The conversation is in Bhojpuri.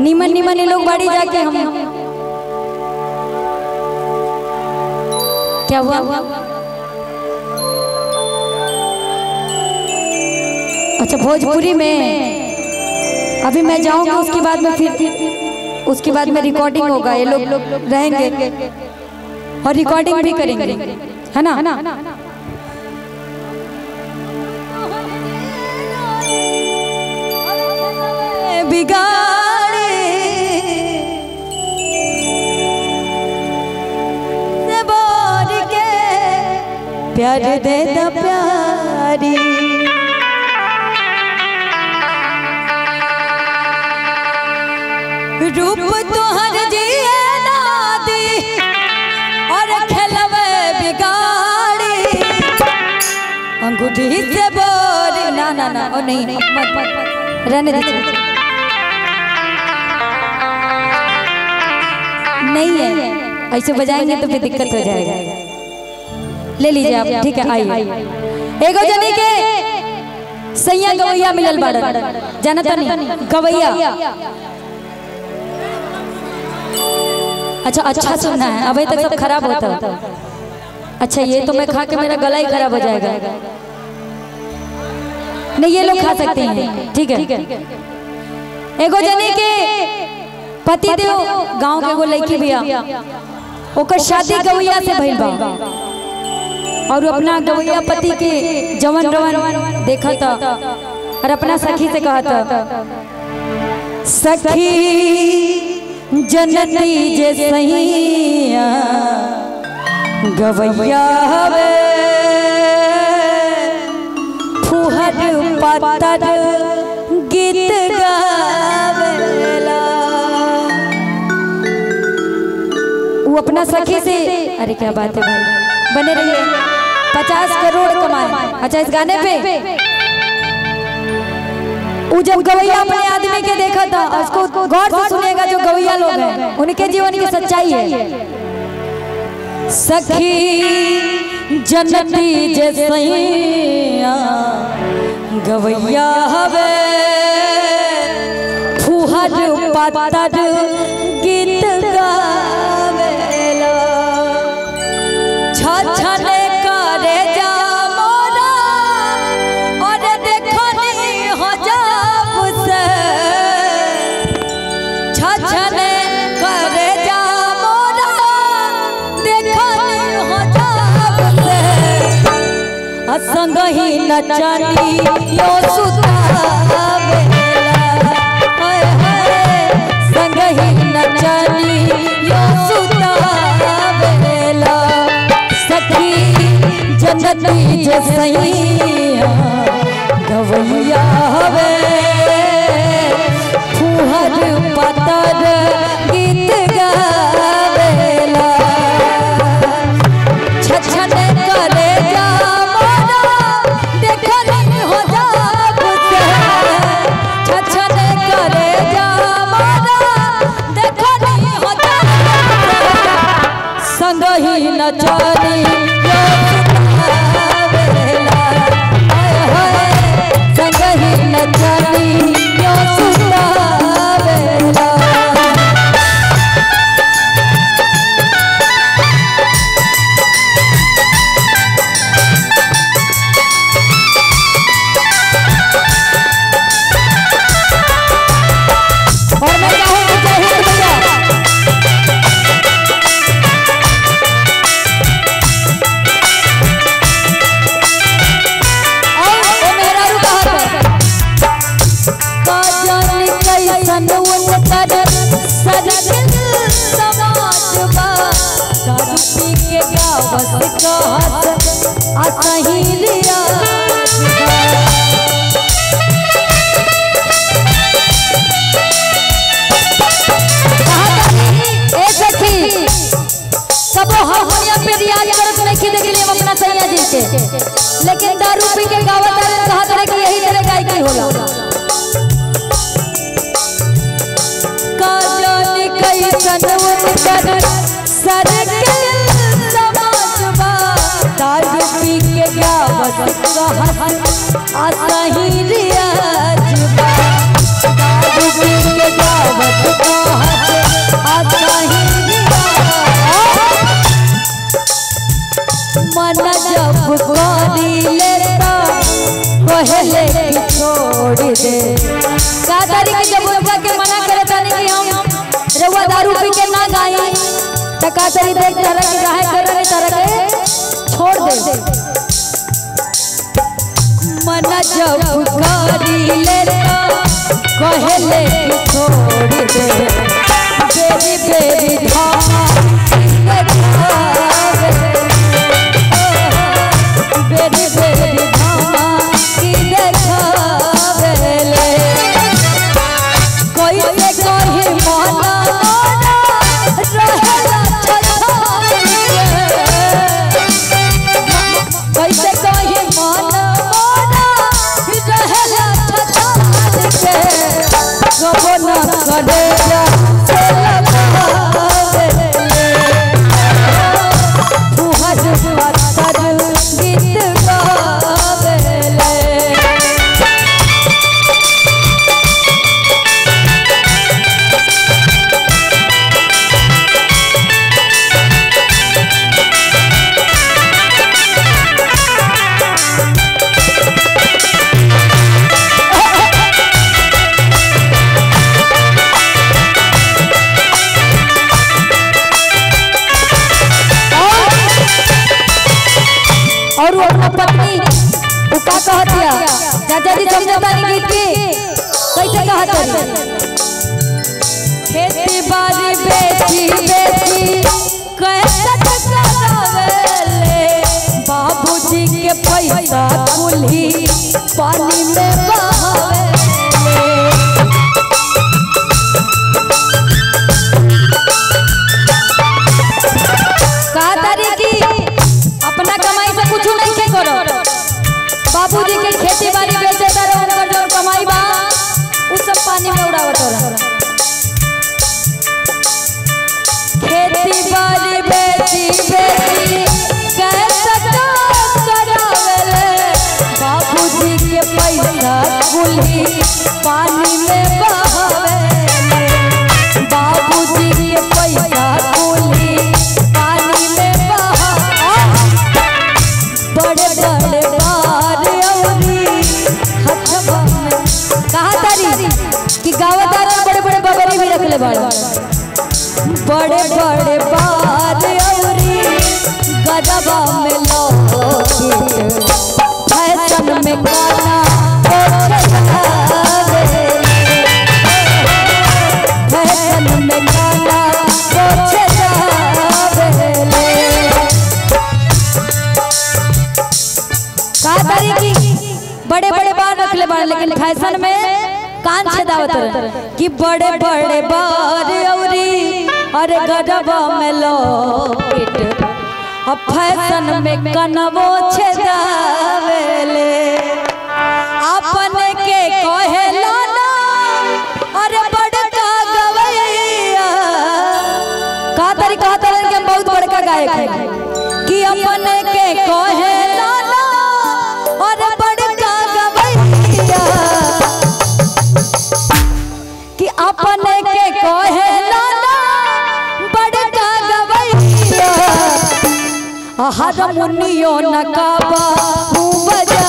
नीमन नीमन ये लोग बाड़ी जाके हम क्या हुआ? अच्छा भोजपुरी में अभी मैं जाऊंगा, उसके बाद में फिर उसके बाद में रिकॉर्डिंग होगा, ये लोग रहेंगे और रिकॉर्डिंग भी करेंगे, है ना? बिगाड़े से बोल के प्यार दे द प्यारी, रूप तोहर जिए ना दी और खेलवे बिगाड़ी, अंगूठी से बोल ना ना ना ओ नहीं मत रहने दीजिए, नहीं है ऐसे बजाएंगे तो फिर दिक्कत हो जाएगा। ले लीजिए आप, ठीक है? आइए। एगो जनी के सैया गवैया मिलल बाड़न, जानता नहीं गवैया। अच्छा सुनना है, अभी तक सब खराब होता है। अच्छा ये तो मैं खा के मेरा गला ही खराब हो जाएगा। नहीं ये लोग खा सकते हैं, ठीक है? एगो जनी के पति देव गांव के एगो लड़की बिया, ओकर शादी गवैया से भइल बा और अपना गवैया पति के जवन रवन देखा था और अपना सखी से कहा था, सखी जनती जे सैया गवैया हवे फुहर पातर गीत गावेला। वो अपना सखी से, अरे क्या बात है भाई, बने रहिए, 50 करोड़ कमाए। अच्छा इस गाने पे वो जब गवैया अपने आदमी के देखा था, उसको गौर से सुनेगा, जो गवैया लोग हैं उनके जीवन की सच्चाई है। सखी जनती जे सैया गवैया हवे फुहर पातर गीत गावेला, छछने करे जा मोरा और देखनी हो जाब से, छछने करे जा मोरा देखनी हो जाब से, असंग ही नचनी यो सुतावेला, हाय हाय संग ही नचनी यो सुतावेला, सखी जनती जे सैया गवैया हवे फुहर पातर गीत गावेला, छछने करे जा मोरा देखनी हो जाब से, छछने करे जा मोरा देखनी हो जाब से, संग ही नचनी यो सुतावेला, हाय हाय संग ही नचनी यो सुतावेला। और मैं कहूँगी जय हिंद भैया। लेकिन दारू पी के गावत कहा था कि यही तरह गायकी होला। कैसन उनकर सर के समाजबा, दारू पी के गावत असही रियाजबा, दारू पी के गावत करी लेता कहले कि छोड़ दे। का तारी के जब उनका के मना करे तानी कि हम रउआ दारू पी के ना गाई त का तारी देख तरह के गाय करे तरह के छोड़ दे। मना जब करी लेता कहले कि छोड़ दे। बेबी बेबी धामा बेबी बेबी धामा की देखावेले। कैसे कहे माना रहेला कैसे कहे माना रहेला कबो न करेला और अपना पत्नी वो का कहतिया चाचा जी समझता नहीं गीत के कैसे कहत खेती बाड़ी बेची बेची कैसे करावेले। बाबूजी के पैसा कुल्ही पानी में बहावेले। का तारी की अपना कमाई से कुछ नहीं के करो। बाबूजी के खेती बाड़ी बेचे तारे उनकर जो कमाई बा उस सब पानी में उड़ावत रह। खेती बाड़ी बेची बेची कैसे करावेले। बाबूजी के पैसा कुल्ही पानी में बहावेले। बाबूजी के पैसा कुल्ही पानी में बड़े बड़े बार औरी हथवा में। कहा तारी कि गावदार बड़े बड़े बबरी भी रखले बाड़। बड़े बड़े बार औरी गजबा में लौकित फैशन में गाना फैशन में गाना बड़े बड़े बार रखले बार लेकिन फैशन में कान छेदावत कि बड़े बड़े बार औरी अरे गजबा में लौकिट अब फैशन में कनवो छेदावेले। अपने के कहेला ना अरे बड़का गवैया का तारी कहता कि हम बहुत बड़का गायक है कि अपने के कहेला ना अरे बड़का गवैया कि अपने के कहेला ना बड़का गवैया। हारमोनियो नकाबा बजा